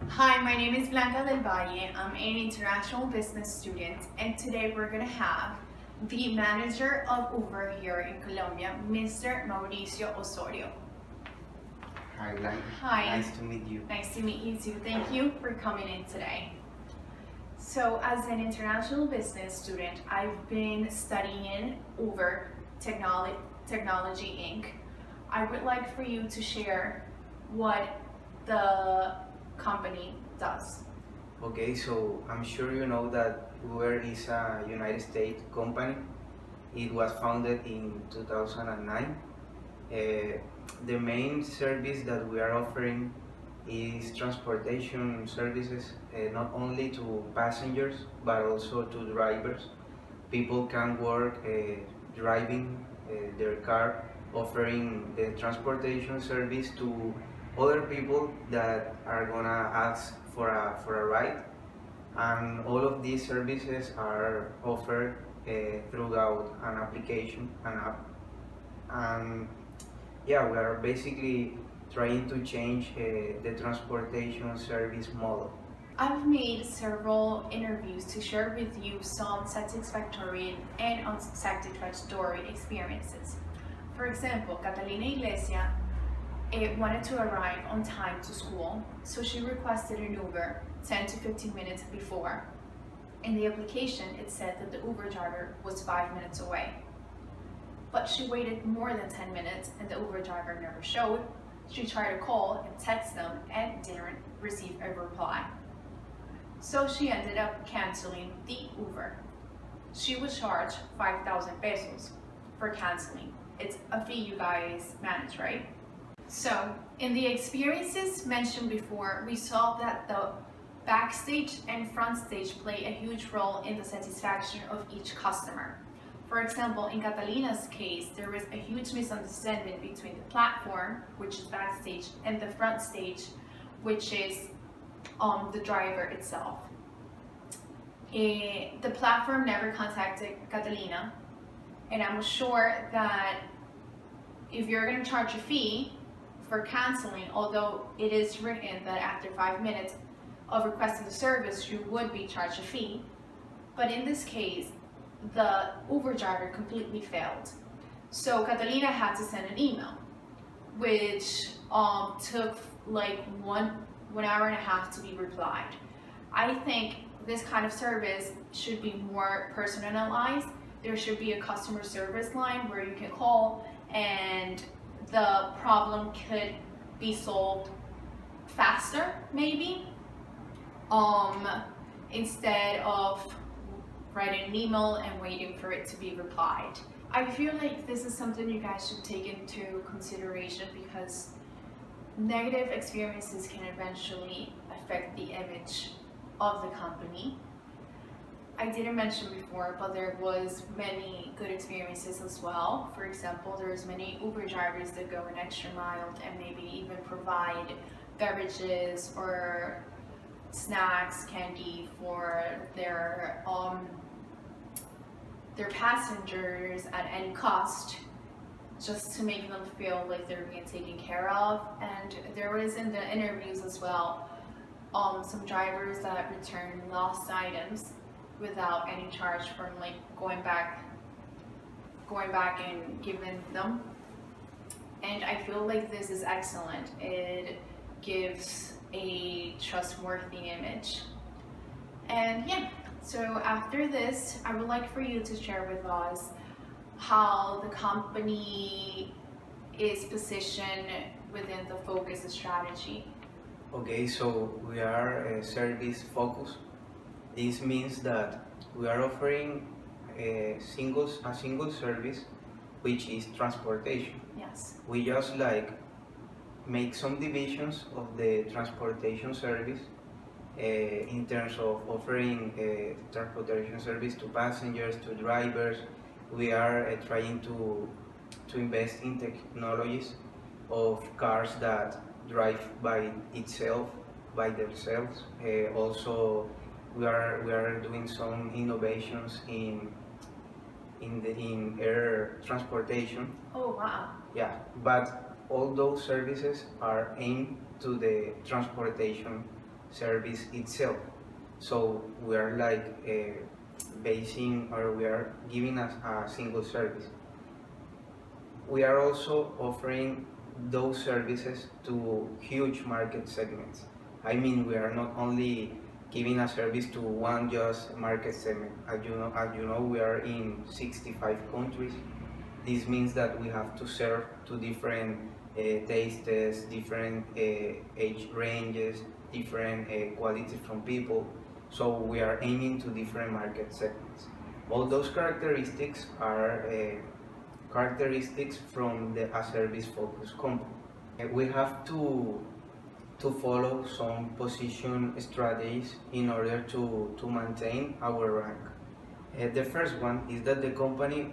Hi, my name is Blanca del Valle. I'm an international business student, and today we're going to have the manager of Uber here in Colombia, Mr. Mauricio Osorio. Hi, Blanca. Hi. Nice to meet you. Nice to meet you too. Thank you for coming in today. So, as an international business student, I've been studying Uber Technology Inc. I would like for you to share what the company does. Okay, so I'm sure you know that Uber is a United States company. It was founded in 2009. The main service that we are offering is transportation services, not only to passengers but also to drivers. People can work driving their car, offering the transportation service to other people that are gonna ask for a ride, and all of these services are offered throughout an application, an app, and yeah, we are basically trying to change the transportation service model. I've made several interviews to share with you some satisfactory and unsatisfactory experiences. For example, Catalina Iglesia wanted to arrive on time to school, so she requested an Uber 10 to 15 minutes before. In the application, it said that the Uber driver was 5 minutes away. But she waited more than 10 minutes and the Uber driver never showed. She tried to call and text them and didn't receive a reply. So she ended up canceling the Uber. She was charged 5,000 pesos for canceling. It's a fee you guys manage, right? So, in the experiences mentioned before, we saw that the backstage and front stage play a huge role in the satisfaction of each customer. For example, in Catalina's case, there was a huge misunderstanding between the platform, which is backstage, and the front stage, which is the driver itself. The platform never contacted Catalina, and I'm sure that if you're going to charge a fee for canceling, although it is written that after 5 minutes of requesting the service, you would be charged a fee, but in this case, the Uber driver completely failed. So Catalina had to send an email, which took like one hour and a half to be replied. I think this kind of service should be more personalized. There should be a customer service line where you can call and the problem could be solved faster, maybe, instead of writing an email and waiting for it to be replied. I feel like this is something you guys should take into consideration because negative experiences can eventually affect the image of the company. I didn't mention before, but there was many good experiences as well. For example, there's many Uber drivers that go an extra mile and maybe even provide beverages or snacks, candy for their passengers at any cost, just to make them feel like they're being taken care of. And there was in the interviews as well, some drivers that return lost items without any charge from like going back and giving them. And I feel like this is excellent. It gives a trustworthy image. And yeah, so after this, I would like for you to share with us how the company is positioned within the focus strategy. Okay, so we are service focused. This means that we are offering a single service, which is transportation. Yes. We just like make some divisions of the transportation service in terms of offering transportation service to passengers, to drivers. We are trying to invest in technologies of cars that drive by themselves. Also, we are doing some innovations in air transportation. Oh wow. Yeah, but all those services are aimed to the transportation service itself. So we are like basing, or we are giving us a single service. We are also offering those services to huge market segments. I mean, we are not only giving a service to one just market segment. As you know, we are in 65 countries. This means that we have to serve to different tastes, different age ranges, different quality from people. So we are aiming to different market segments. All those characteristics are characteristics from a service-focused company. We have to follow some position strategies in order to maintain our rank. The first one is that the company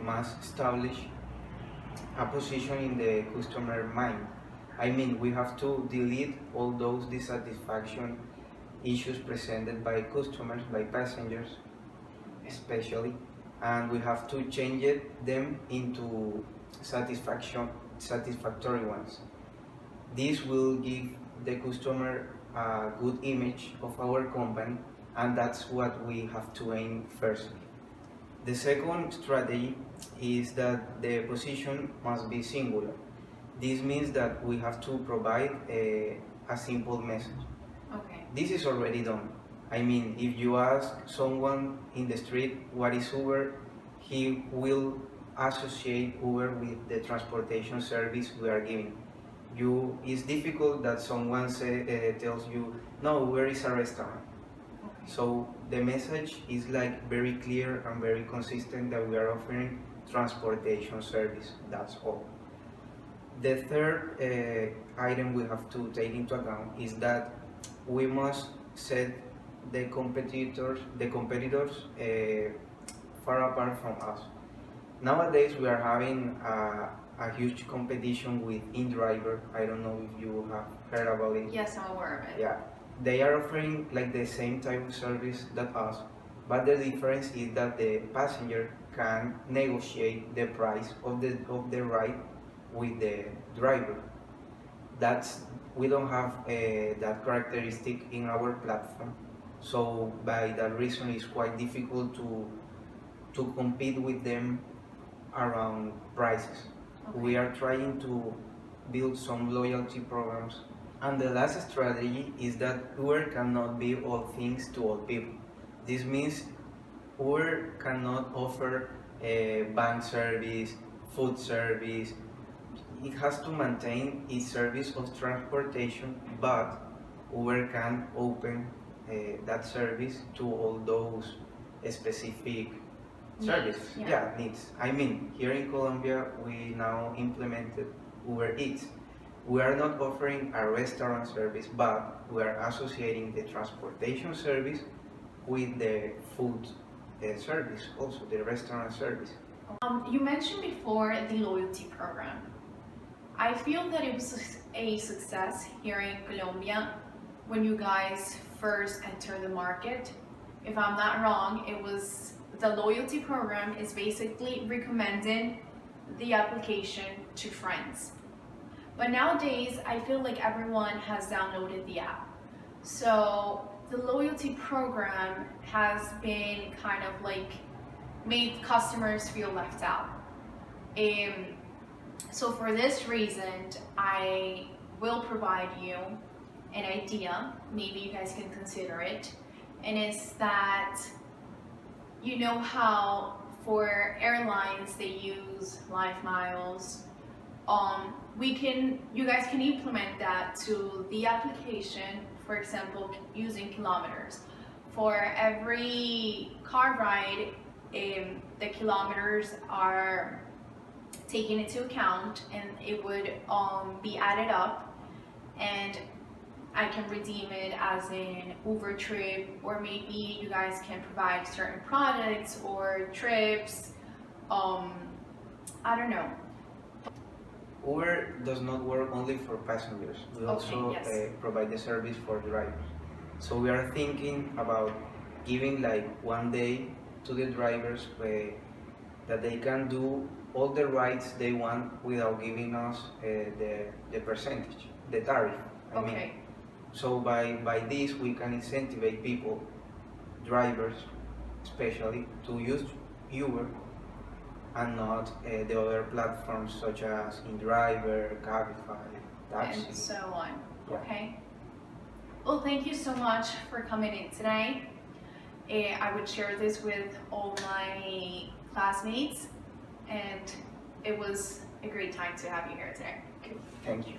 must establish a position in the customer mind. I mean, we have to delete all those dissatisfaction issues presented by customers, by passengers especially, and we have to change them into satisfactory ones. This will give the customer a good image of our company, and that's what we have to aim firstly. The second strategy is that the position must be singular. This means that we have to provide a simple message. Okay. This is already done. I mean, if you ask someone in the street what is Uber, he will associate Uber with the transportation service we are giving. It's difficult that someone tells you, no, Uber is a restaurant. Okay. So the message is like very clear and very consistent that we are offering transportation service. That's all. The third item we have to take into account is that we must set the competitors far apart from us. Nowadays we are having a huge competition with InDriver. I don't know if you have heard about it. Yes, I'm aware of it. Yeah, they are offering like the same type of service that us, but the difference is that the passenger can negotiate the price of the ride with the driver. We don't have that characteristic in our platform, so by that reason it's quite difficult to compete with them around prices. Okay. We are trying to build some loyalty programs. And the last strategy is that Uber cannot be all things to all people. This means Uber cannot offer bank service, food service. It has to maintain its service of transportation, but Uber can open that service to all those specific services. Needs. I mean, here in Colombia, we now implemented Uber Eats. We are not offering a restaurant service, but we are associating the transportation service with the food service, also the restaurant service. You mentioned before the loyalty program. I feel that it was a success here in Colombia when you guys first entered the market. If I'm not wrong, the loyalty program is basically recommending the application to friends. But nowadays, I feel like everyone has downloaded the app. So the loyalty program has been kind of like made customers feel left out. So for this reason, I will provide you an idea, maybe you guys can consider it, and it's that you know how for airlines they use Life Miles. You guys can implement that to the application, for example, using kilometers. For every car ride, the kilometers are taken into account and it would be added up, and I can redeem it as an Uber trip, or maybe you guys can provide certain products or trips. I don't know. Uber does not work only for passengers. We also yes. provide the service for drivers. So we are thinking about giving like one day to the drivers that they can do all the rides they want without giving us the percentage, the tariff. I mean. So by this we can incentivize people, drivers especially, to use Uber and not the other platforms such as InDriver, Cabify, Taxi. and so on. Yeah. Okay. Well, thank you so much for coming in today. I would share this with all my classmates, and it was a great time to have you here today. Okay, thank you.